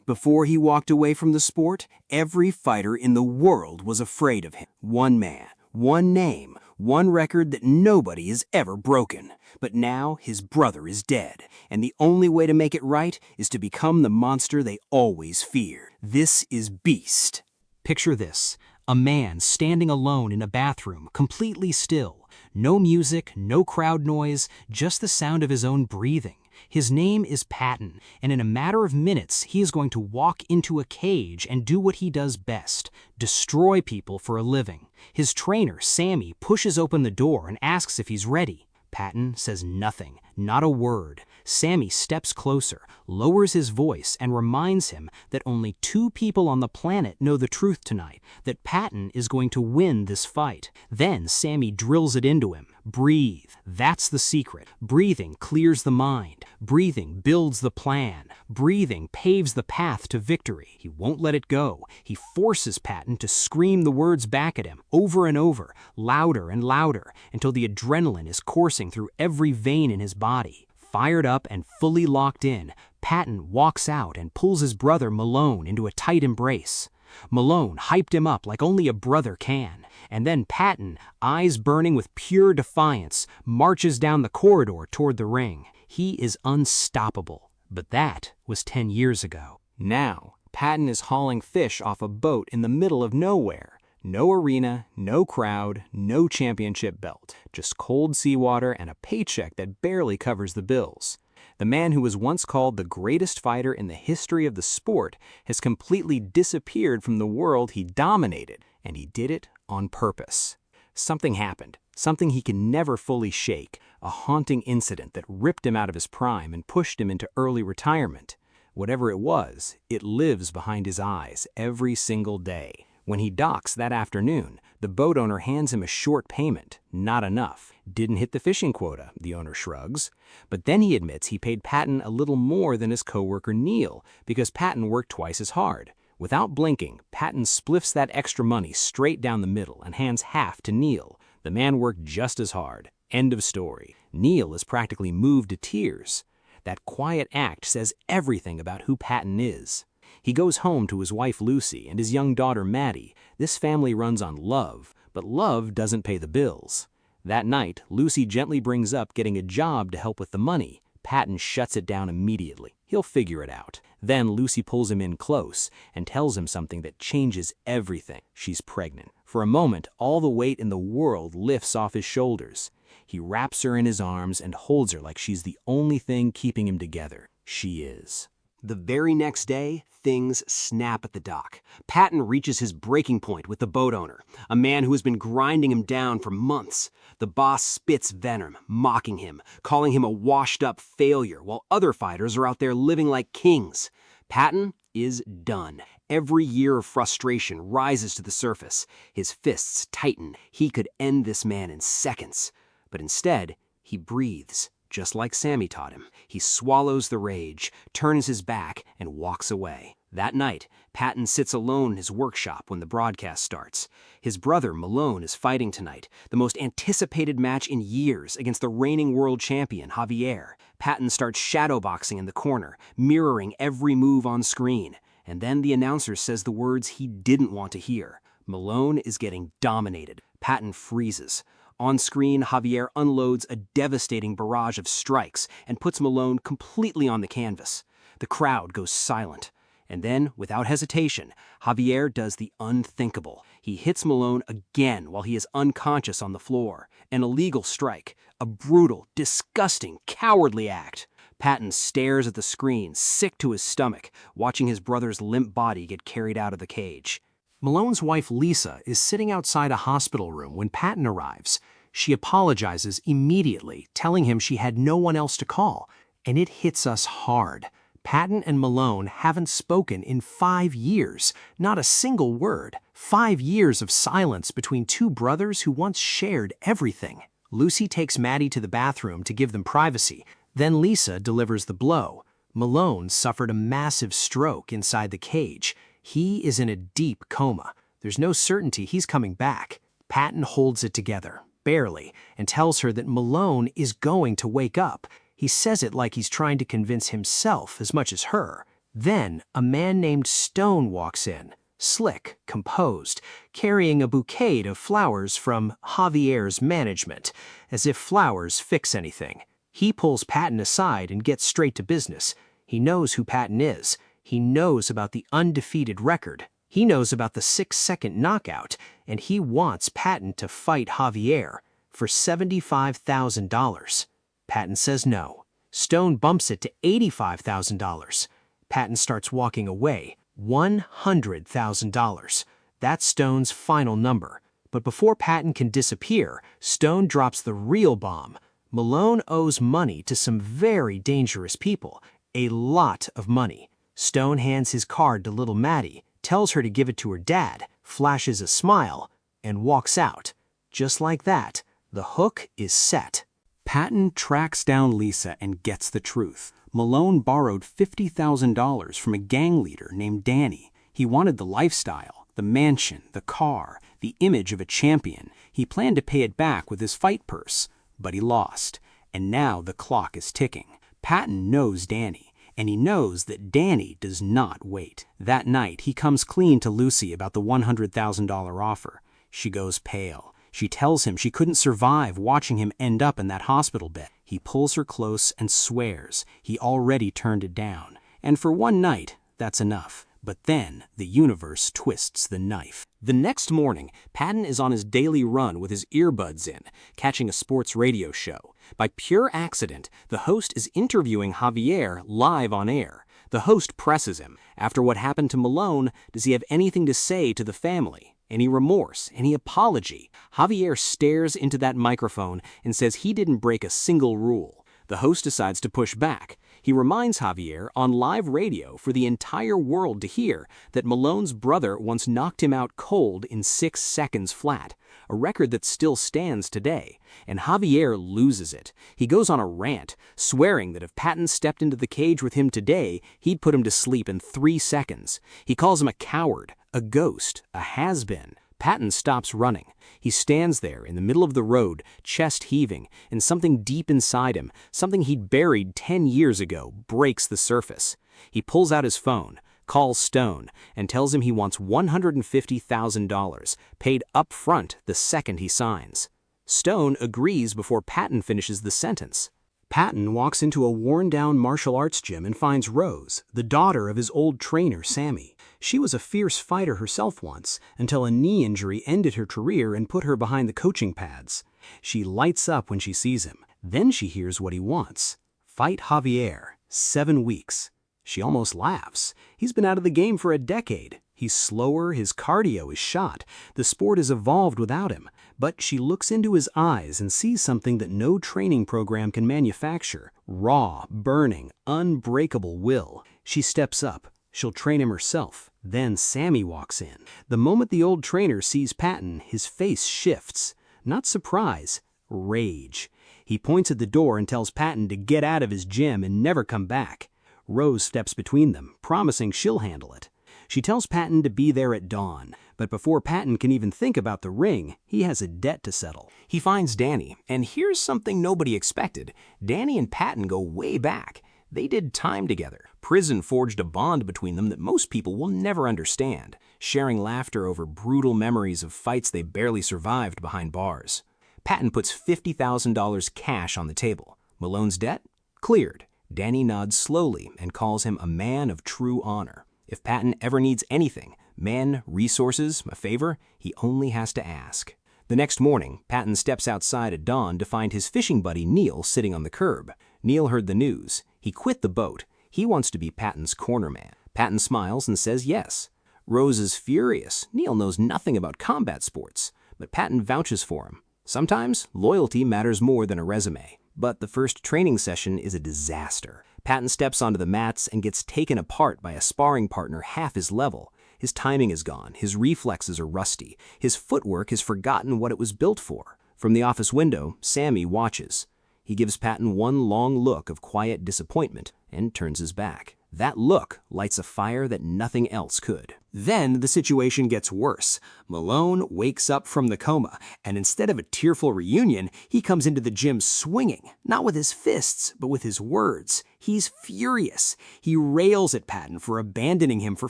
Before he walked away from the sport, every fighter in the world was afraid of him. One man, one name, one record that nobody has ever broken. But now his brother is dead, and the only way to make it right is to become the monster they always feared. This is Beast. Picture this: a man standing alone in a bathroom, completely still. No music, no crowd noise, just the sound of his own breathing. His name is Patton, and in a matter of minutes, he is going to walk into a cage and do what he does best: destroy people for a living. His trainer, Sammy, pushes open the door and asks if he's ready. Patton says nothing, not a word. Sammy steps closer, lowers his voice, and reminds him that only 2 people on the planet know the truth tonight, that Patton is going to win this fight. Then Sammy drills it into him. Breathe. That's the secret. Breathing clears the mind. Breathing builds the plan. Breathing paves the path to victory. He won't let it go. He forces Patton to scream the words back at him, over and over, louder and louder, until the adrenaline is coursing through every vein in his body. Fired up and fully locked in, Patton walks out and pulls his brother Malone into a tight embrace. Malone hyped him up like only a brother can, and then Patton, eyes burning with pure defiance, marches down the corridor toward the ring. He is unstoppable. But that was 10 years ago. Now, Patton is hauling fish off a boat in the middle of nowhere. No arena, no crowd, no championship belt, just cold seawater and a paycheck that barely covers the bills. The man who was once called the greatest fighter in the history of the sport has completely disappeared from the world he dominated, and he did it on purpose. Something happened, something he can never fully shake, a haunting incident that ripped him out of his prime and pushed him into early retirement. Whatever it was, it lives behind his eyes every single day. When he docks that afternoon, the boat owner hands him a short payment. Not enough. Didn't hit the fishing quota, the owner shrugs. But then he admits he paid Patton a little more than his coworker Neil, because Patton worked twice as hard. Without blinking, Patton spliffs that extra money straight down the middle and hands half to Neil. The man worked just as hard. End of story. Neil is practically moved to tears. That quiet act says everything about who Patton is. He goes home to his wife Lucy and his young daughter Maddie. This family runs on love, but love doesn't pay the bills. That night, Lucy gently brings up getting a job to help with the money. Patton shuts it down immediately. He'll figure it out. Then Lucy pulls him in close and tells him something that changes everything. She's pregnant. For a moment, all the weight in the world lifts off his shoulders. He wraps her in his arms and holds her like she's the only thing keeping him together. She is. The very next day, things snap at the dock. Patton reaches his breaking point with the boat owner, a man who has been grinding him down for months. The boss spits venom, mocking him, calling him a washed-up failure, while other fighters are out there living like kings. Patton is done. Every year of frustration rises to the surface. His fists tighten. He could end this man in seconds. But instead, he breathes. Just like Sammy taught him, he swallows the rage, turns his back, and walks away. That night, Patton sits alone in his workshop when the broadcast starts. His brother, Malone, is fighting tonight, the most anticipated match in years against the reigning world champion, Javier. Patton starts shadowboxing in the corner, mirroring every move on screen. And then the announcer says the words he didn't want to hear. Malone is getting dominated. Patton freezes. On screen, Javier unloads a devastating barrage of strikes and puts Malone completely on the canvas. The crowd goes silent. And then, without hesitation, Javier does the unthinkable. He hits Malone again while he is unconscious on the floor. An illegal strike. A brutal, disgusting, cowardly act. Patton stares at the screen, sick to his stomach, watching his brother's limp body get carried out of the cage. Malone's wife Lisa is sitting outside a hospital room when Patton arrives. She apologizes immediately, telling him she had no one else to call. And it hits us hard. Patton and Malone haven't spoken in 5 years, not a single word. 5 years of silence between 2 brothers who once shared everything. Lucy takes Maddie to the bathroom to give them privacy. Then Lisa delivers the blow. Malone suffered a massive stroke inside the cage. He is in a deep coma. There's no certainty he's coming back. Patton holds it together, barely, and tells her that Malone is going to wake up. He says it like he's trying to convince himself as much as her. Then a man named Stone walks in, slick, composed, carrying a bouquet of flowers from Javier's management, as if flowers fix anything. He pulls Patton aside and gets straight to business. He knows who Patton is. He knows about the undefeated record. He knows about the 6-second knockout, and he wants Patton to fight Javier for $75,000. Patton says no. Stone bumps it to $85,000. Patton starts walking away. $100,000. That's Stone's final number. But before Patton can disappear, Stone drops the real bomb. Malone owes money to some very dangerous people. A lot of money. Stone hands his card to little Maddie, tells her to give it to her dad, flashes a smile, and walks out. Just like that, the hook is set. Patton tracks down Lisa and gets the truth. Malone borrowed $50,000 from a gang leader named Danny. He wanted the lifestyle, the mansion, the car, the image of a champion. He planned to pay it back with his fight purse, but he lost. And now the clock is ticking. Patton knows Danny, and he knows that Danny does not wait. That night, he comes clean to Lucy about the $100,000 offer. She goes pale. She tells him she couldn't survive watching him end up in that hospital bed. He pulls her close and swears he already turned it down. And for one night, that's enough. But then the universe twists the knife. The next morning, Patton is on his daily run with his earbuds in, catching a sports radio show. By pure accident, the host is interviewing Javier live on air. The host presses him. After what happened to Malone, does he have anything to say to the family? Any remorse? Any apology? Javier stares into that microphone and says he didn't break a single rule. The host decides to push back. He reminds Javier on live radio for the entire world to hear that Malone's brother once knocked him out cold in 6 seconds flat, a record that still stands today. And Javier loses it. He goes on a rant, swearing that if Patton stepped into the cage with him today, he'd put him to sleep in 3 seconds. He calls him a coward, a ghost, a has-been. Patton stops running. He stands there in the middle of the road, chest heaving, and something deep inside him, something he'd buried 10 years ago, breaks the surface. He pulls out his phone, calls Stone, and tells him he wants $150,000, paid up front the second he signs. Stone agrees before Patton finishes the sentence. Patton walks into a worn-down martial arts gym and finds Rose, the daughter of his old trainer, Sammy. She was a fierce fighter herself once, until a knee injury ended her career and put her behind the coaching pads. She lights up when she sees him. Then she hears what he wants. Fight Javier, 7 weeks. She almost laughs. He's been out of the game for a decade. He's slower, his cardio is shot. The sport has evolved without him. But she looks into his eyes and sees something that no training program can manufacture. Raw, burning, unbreakable will. She steps up. She'll train him herself. Then Sammy walks in. The moment the old trainer sees Patton, his face shifts. Not surprise, rage. He points at the door and tells Patton to get out of his gym and never come back. Rose steps between them, promising she'll handle it. She tells Patton to be there at dawn, but before Patton can even think about the ring, he has a debt to settle. He finds Danny, and here's something nobody expected. Danny and Patton go way back. They did time together. Prison forged a bond between them that most people will never understand, sharing laughter over brutal memories of fights they barely survived behind bars. Patton puts $50,000 cash on the table. Malone's debt? Cleared. Danny nods slowly and calls him a man of true honor. If Patton ever needs anything, men, resources, a favor, he only has to ask. The next morning, Patton steps outside at dawn to find his fishing buddy Neil sitting on the curb. Neil heard the news. He quit the boat. He wants to be Patton's corner man. Patton smiles and says yes. Rose is furious. Neil knows nothing about combat sports, but Patton vouches for him. Sometimes, loyalty matters more than a resume. But the first training session is a disaster. Patton steps onto the mats and gets taken apart by a sparring partner half his level. His timing is gone, his reflexes are rusty, his footwork has forgotten what it was built for. From the office window, Sammy watches. He gives Patton one long look of quiet disappointment and turns his back. That look lights a fire that nothing else could. Then the situation gets worse. Malone wakes up from the coma, and instead of a tearful reunion, he comes into the gym swinging, not with his fists, but with his words. He's furious. He rails at Patton for abandoning him for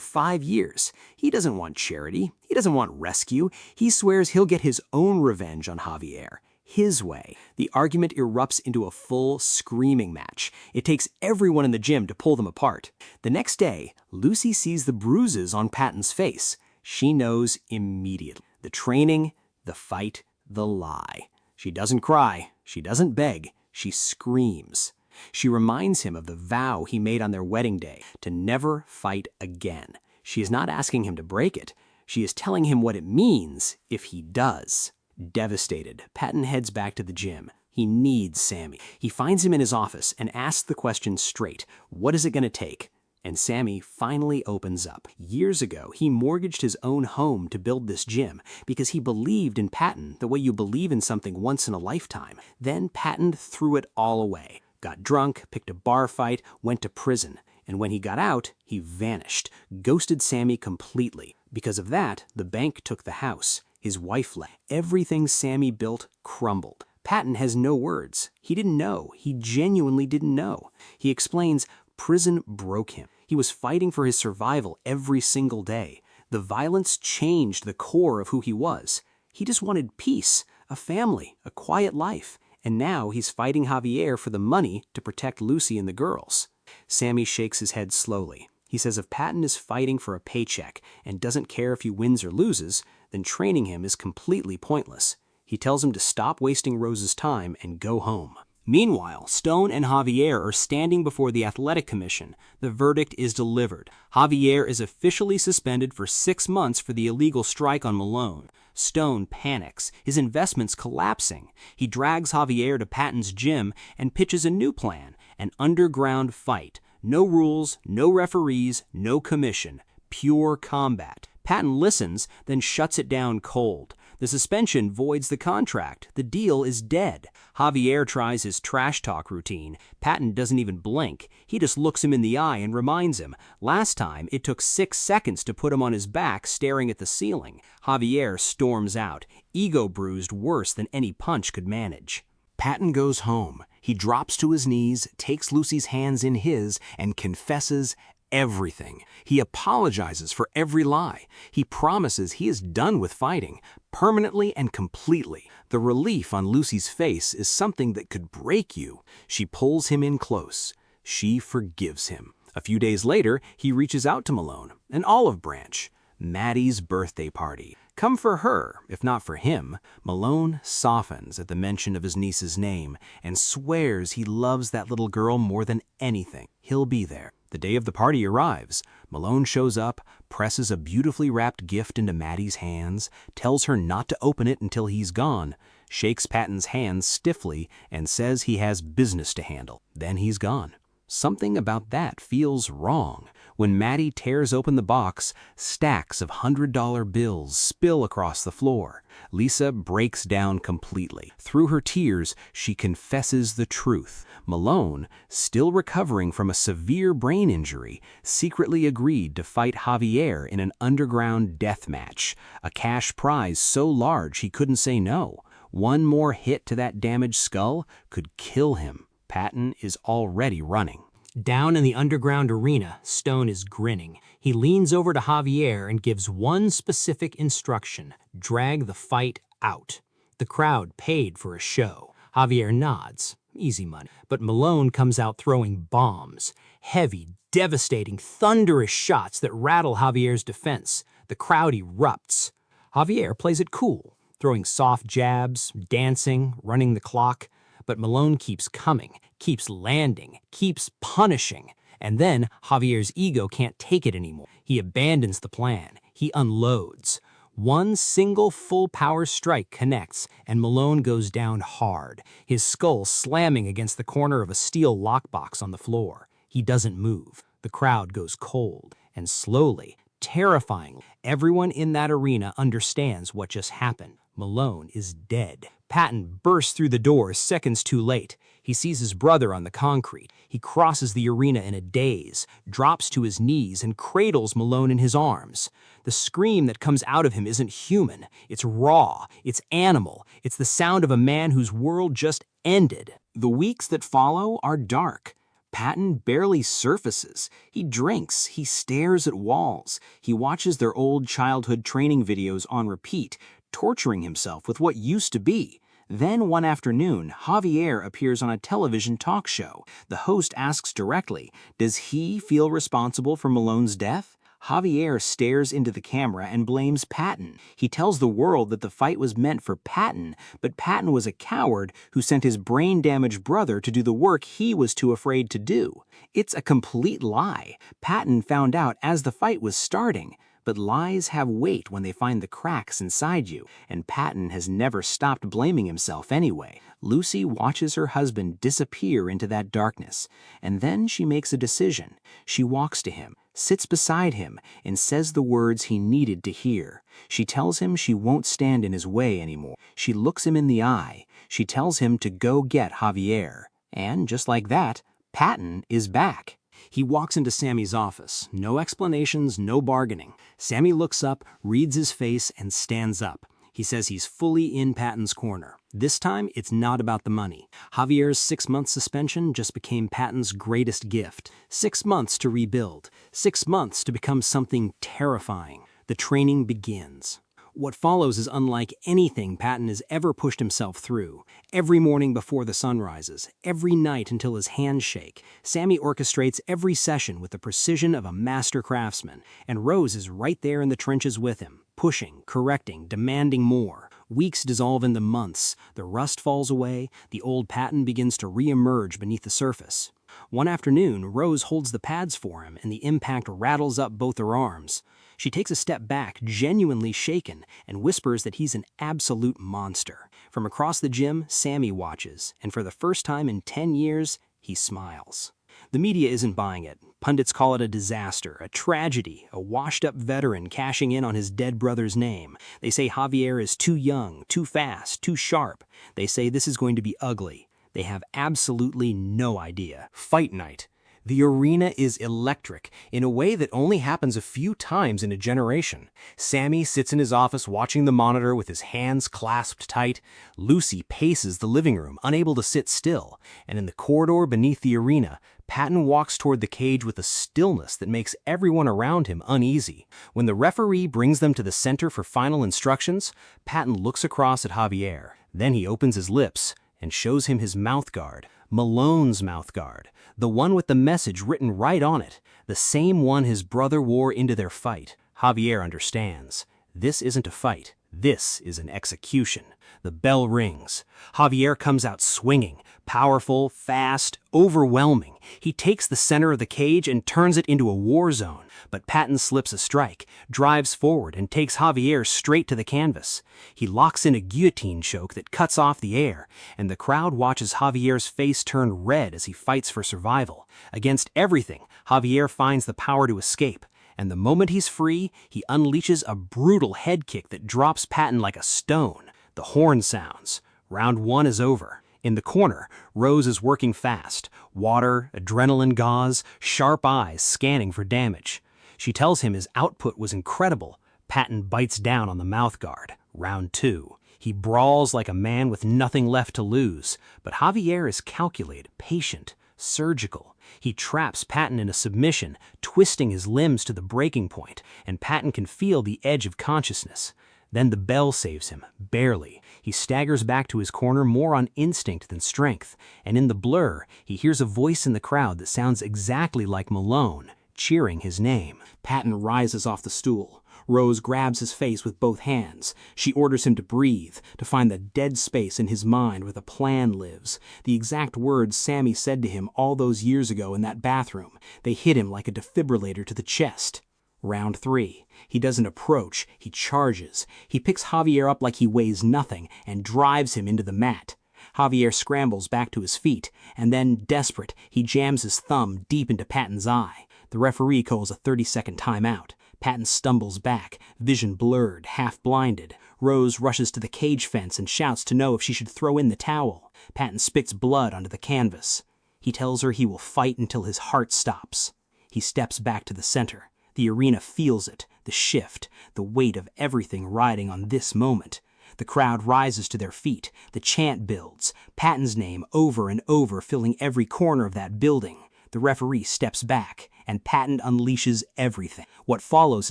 5 years. He doesn't want charity. He doesn't want rescue. He swears he'll get his own revenge on Javier. His way. The argument erupts into a full screaming match. It takes everyone in the gym to pull them apart. The next day, Lucy sees the bruises on Patton's face. She knows immediately. The training, the fight, the lie. She doesn't cry. She doesn't beg. She screams. She reminds him of the vow he made on their wedding day to never fight again. She is not asking him to break it. She is telling him what it means if he does. Devastated, Patton heads back to the gym. He needs Sammy. He finds him in his office and asks the question straight. What is it going to take? And Sammy finally opens up. Years ago, he mortgaged his own home to build this gym because he believed in Patton the way you believe in something once in a lifetime. Then Patton threw it all away. Got drunk, picked a bar fight, went to prison. And when he got out, he vanished, ghosted Sammy completely. Because of that, the bank took the house. His wife left. Everything Sammy built crumbled. Patton has no words. He didn't know. He genuinely didn't know. He explains prison broke him. He was fighting for his survival every single day. The violence changed the core of who he was. He just wanted peace, a family, a quiet life. And now he's fighting Javier for the money to protect Lucy and the girls. Sammy shakes his head slowly. He says if Patton is fighting for a paycheck and doesn't care if he wins or loses, then training him is completely pointless. He tells him to stop wasting Rose's time and go home. Meanwhile, Stone and Javier are standing before the Athletic Commission. The verdict is delivered. Javier is officially suspended for 6 months for the illegal strike on Malone. Stone panics, his investments collapsing. He drags Javier to Patton's gym and pitches a new plan, an underground fight. No rules, no referees, no commission. Pure combat. Patton listens, then shuts it down cold. The suspension voids the contract. The deal is dead. Javier tries his trash talk routine. Patton doesn't even blink. He just looks him in the eye and reminds him. Last time, it took 6 seconds to put him on his back staring at the ceiling. Javier storms out, ego bruised worse than any punch could manage. Patton goes home. He drops to his knees, takes Lucy's hands in his, and confesses everything. He apologizes for every lie. He promises he is done with fighting, permanently and completely. The relief on Lucy's face is something that could break you. She pulls him in close. She forgives him. A few days later, he reaches out to Malone, an olive branch. Maddie's birthday party. Come for her, if not for him. Malone softens at the mention of his niece's name and swears he loves that little girl more than anything. He'll be there. The day of the party arrives. Malone shows up, presses a beautifully wrapped gift into Maddie's hands, tells her not to open it until he's gone, shakes Patton's hand stiffly, and says he has business to handle. Then he's gone. Something about that feels wrong. When Maddie tears open the box, stacks of $100 bills spill across the floor. Lisa breaks down completely. Through her tears, she confesses the truth. Malone, still recovering from a severe brain injury, secretly agreed to fight Javier in an underground death match, a cash prize so large he couldn't say no. One more hit to that damaged skull could kill him. Patton is already running. Down in the underground arena, Stone is grinning. He leans over to Javier and gives one specific instruction: drag the fight out. The crowd paid for a show. Javier nods. Easy money. But Malone comes out throwing bombs. Heavy, devastating, thunderous shots that rattle Javier's defense. The crowd erupts. Javier plays it cool, throwing soft jabs, dancing, running the clock. But Malone keeps coming, keeps landing, keeps punishing. And then Javier's ego can't take it anymore. He abandons the plan. He unloads. One single full power strike connects, and Malone goes down hard, his skull slamming against the corner of a steel lockbox on the floor. He doesn't move. The crowd goes cold, and slowly, terrifyingly, everyone in that arena understands what just happened. Malone is dead. Patton bursts through the door seconds too late. He sees his brother on the concrete. He crosses the arena in a daze, drops to his knees, and cradles Malone in his arms. The scream that comes out of him isn't human. It's raw. It's animal. It's the sound of a man whose world just ended. The weeks that follow are dark. Patton barely surfaces. He drinks. He stares at walls. He watches their old childhood training videos on repeat, torturing himself with what used to be. Then one afternoon, Javier appears on a television talk show. The host asks directly, does he feel responsible for Malone's death? Javier stares into the camera and blames Patton. He tells the world that the fight was meant for Patton, but Patton was a coward who sent his brain-damaged brother to do the work he was too afraid to do. It's a complete lie. Patton found out as the fight was starting. But lies have weight when they find the cracks inside you, and Patton has never stopped blaming himself anyway. Lucy watches her husband disappear into that darkness, and then she makes a decision. She walks to him, sits beside him, and says the words he needed to hear. She tells him she won't stand in his way anymore. She looks him in the eye. She tells him to go get Javier. And just like that, Patton is back. He walks into Sammy's office. No explanations, no bargaining. Sammy looks up, reads his face, and stands up. He says he's fully in Patton's corner. This time, it's not about the money. Javier's 6-month suspension just became Patton's greatest gift. 6 months to rebuild. 6 months to become something terrifying. The training begins. What follows is unlike anything Patton has ever pushed himself through. Every morning before the sun rises, every night until his hands shake, Sammy orchestrates every session with the precision of a master craftsman, and Rose is right there in the trenches with him, pushing, correcting, demanding more. Weeks dissolve into months, the rust falls away, the old Patton begins to re-emerge beneath the surface. One afternoon, Rose holds the pads for him, and the impact rattles up both her arms. She takes a step back, genuinely shaken, and whispers that he's an absolute monster. From across the gym, Sammy watches, and for the first time in 10 years, he smiles. The media isn't buying it. Pundits call it a disaster, a tragedy, a washed-up veteran cashing in on his dead brother's name. They say Javier is too young, too fast, too sharp. They say this is going to be ugly. They have absolutely no idea. Fight night. The arena is electric in a way that only happens a few times in a generation. Sammy sits in his office watching the monitor with his hands clasped tight. Lucy paces the living room, unable to sit still. And in the corridor beneath the arena, Patton walks toward the cage with a stillness that makes everyone around him uneasy. When the referee brings them to the center for final instructions, Patton looks across at Javier. Then he opens his lips and shows him his mouthguard, Malone's mouthguard, the one with the message written right on it, the same one his brother wore into their fight. Javier understands. This isn't a fight. This is an execution. The bell rings. Javier comes out swinging, powerful, fast, overwhelming. He takes the center of the cage and turns it into a war zone. But Patton slips a strike, drives forward, and takes Javier straight to the canvas. He locks in a guillotine choke that cuts off the air, and the crowd watches Javier's face turn red as he fights for survival. Against everything, Javier finds the power to escape. And the moment he's free, he unleashes a brutal head kick that drops Patton like a stone. The horn sounds. Round 1 is over. In the corner, Rose is working fast. Water, adrenaline gauze, sharp eyes scanning for damage. She tells him his output was incredible. Patton bites down on the mouthguard. Round 2. He brawls like a man with nothing left to lose. But Javier is calculated, patient, surgical. He traps Patton in a submission, twisting his limbs to the breaking point, and Patton can feel the edge of consciousness. Then the bell saves him, barely. He staggers back to his corner more on instinct than strength, and in the blur, he hears a voice in the crowd that sounds exactly like Malone, cheering his name. Patton rises off the stool. Rose grabs his face with both hands. She orders him to breathe, to find the dead space in his mind where the plan lives. The exact words Sammy said to him all those years ago in that bathroom. They hit him like a defibrillator to the chest. Round 3. He doesn't approach, he charges. He picks Javier up like he weighs nothing and drives him into the mat. Javier scrambles back to his feet, and then, desperate, he jams his thumb deep into Patton's eye. The referee calls a 30-second timeout. Patton stumbles back, vision blurred, half-blinded. Rose rushes to the cage fence and shouts to know if she should throw in the towel. Patton spits blood onto the canvas. He tells her he will fight until his heart stops. He steps back to the center. The arena feels it, the shift, the weight of everything riding on this moment. The crowd rises to their feet. The chant builds. Patton's name over and over, filling every corner of that building. The referee steps back, and Patton unleashes everything. What follows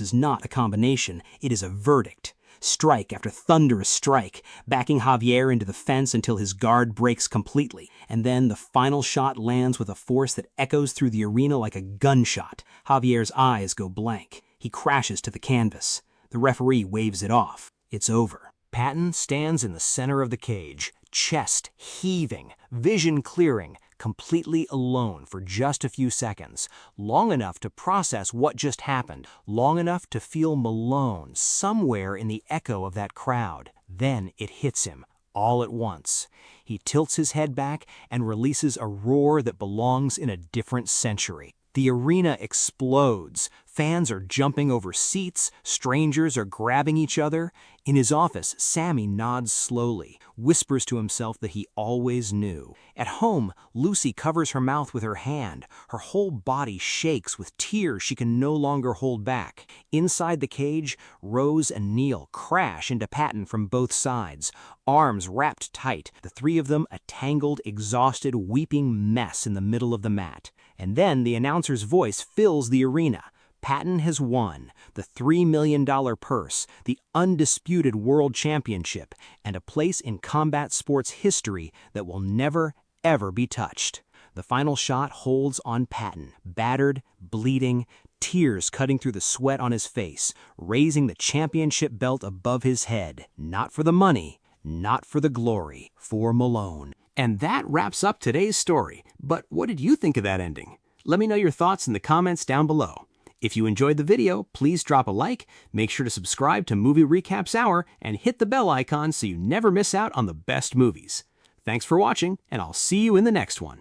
is not a combination, it is a verdict. Strike after thunderous strike, backing Javier into the fence until his guard breaks completely. And then the final shot lands with a force that echoes through the arena like a gunshot. Javier's eyes go blank. He crashes to the canvas. The referee waves it off. It's over. Patton stands in the center of the cage, chest heaving, vision clearing, completely alone for just a few seconds, long enough to process what just happened, long enough to feel Malone somewhere in the echo of that crowd. Then it hits him, all at once. He tilts his head back and releases a roar that belongs in a different century. The arena explodes. Fans are jumping over seats. Strangers are grabbing each other. In his office, Sammy nods slowly, whispers to himself that he always knew. At home, Lucy covers her mouth with her hand. Her whole body shakes with tears she can no longer hold back. Inside the cage, Rose and Neil crash into Patton from both sides, arms wrapped tight, the three of them a tangled, exhausted, weeping mess in the middle of the mat. And then the announcer's voice fills the arena. Patton has won the $3 million purse, the undisputed world championship, and a place in combat sports history that will never, ever be touched. The final shot holds on Patton, battered, bleeding, tears cutting through the sweat on his face, raising the championship belt above his head. Not for the money, not for the glory, for Malone. And that wraps up today's story. But what did you think of that ending? Let me know your thoughts in the comments down below. If you enjoyed the video, please drop a like, make sure to subscribe to Movie Recaps Hour, and hit the bell icon so you never miss out on the best movies. Thanks for watching, and I'll see you in the next one.